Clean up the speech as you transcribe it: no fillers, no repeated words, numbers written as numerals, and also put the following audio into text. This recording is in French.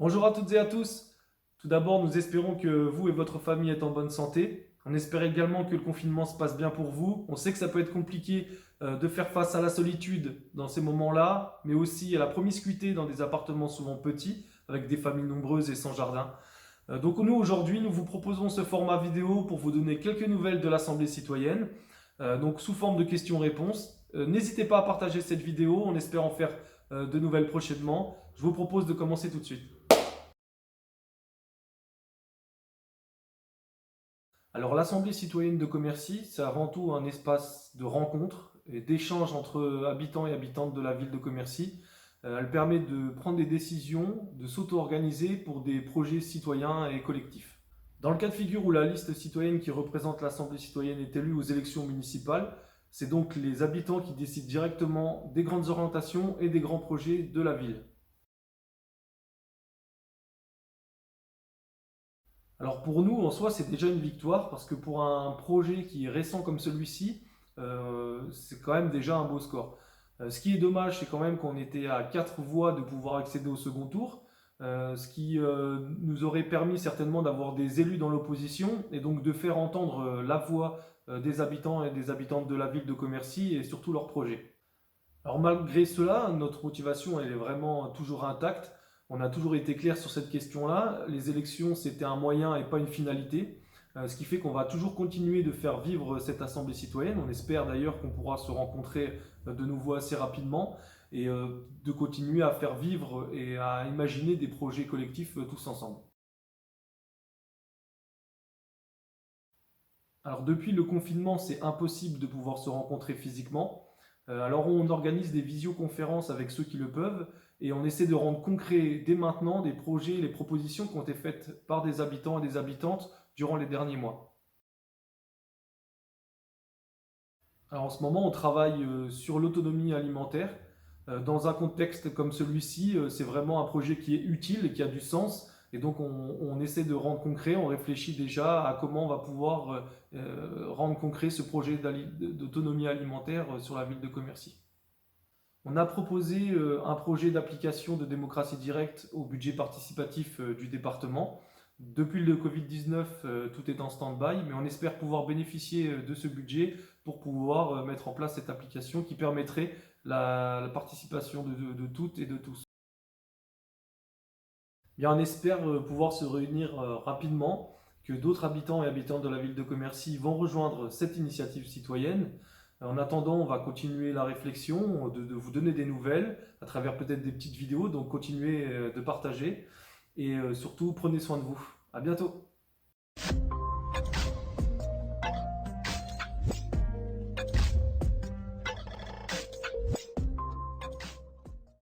Bonjour à toutes et à tous. Tout d'abord, nous espérons que vous et votre famille êtes en bonne santé. On espère également que le confinement se passe bien pour vous. On sait que ça peut être compliqué de faire face à la solitude dans ces moments-là, mais aussi à la promiscuité dans des appartements souvent petits, avec des familles nombreuses et sans jardin. Donc nous, aujourd'hui, nous vous proposons ce format vidéo pour vous donner quelques nouvelles de l'Assemblée citoyenne, donc sous forme de questions-réponses. N'hésitez pas à partager cette vidéo, on espère en faire de nouvelles prochainement. Je vous propose de commencer tout de suite. Alors l'Assemblée citoyenne de Commercy, c'est avant tout un espace de rencontre et d'échange entre habitants et habitantes de la ville de Commercy. Elle permet de prendre des décisions, de s'auto-organiser pour des projets citoyens et collectifs. Dans le cas de figure où la liste citoyenne qui représente l'Assemblée citoyenne est élue aux élections municipales, c'est donc les habitants qui décident directement des grandes orientations et des grands projets de la ville. Alors pour nous, en soi, c'est déjà une victoire parce que pour un projet qui est récent comme celui-ci, c'est quand même déjà un beau score. Ce qui est dommage, c'est quand même qu'on était à 4 voix de pouvoir accéder au second tour, ce qui nous aurait permis certainement d'avoir des élus dans l'opposition et donc de faire entendre la voix des habitants et des habitantes de la ville de Commercy et surtout leurs projets. Alors malgré cela, notre motivation elle est vraiment toujours intacte. On a toujours été clair sur cette question-là. Les élections, c'était un moyen et pas une finalité. Ce qui fait qu'on va toujours continuer de faire vivre cette assemblée citoyenne. On espère d'ailleurs qu'on pourra se rencontrer de nouveau assez rapidement et de continuer à faire vivre et à imaginer des projets collectifs tous ensemble. Alors depuis le confinement, c'est impossible de pouvoir se rencontrer physiquement. Alors on organise des visioconférences avec ceux qui le peuvent et on essaie de rendre concret dès maintenant des projets et les propositions qui ont été faites par des habitants et des habitantes durant les derniers mois. Alors en ce moment, on travaille sur l'autonomie alimentaire. Dans un contexte comme celui-ci, c'est vraiment un projet qui est utile et qui a du sens. Et donc on essaie de rendre concret, on réfléchit déjà à comment on va pouvoir rendre concret ce projet d'autonomie alimentaire sur la ville de Commercy. On a proposé un projet d'application de démocratie directe au budget participatif du département. Depuis le Covid-19, tout est en stand-by, mais on espère pouvoir bénéficier de ce budget pour pouvoir mettre en place cette application qui permettrait la participation de toutes et de tous. Bien, on espère pouvoir se réunir rapidement, que d'autres habitants et habitantes de la ville de Commercy vont rejoindre cette initiative citoyenne. En attendant, on va continuer la réflexion, de vous donner des nouvelles à travers peut-être des petites vidéos, donc continuez de partager et surtout prenez soin de vous. À bientôt!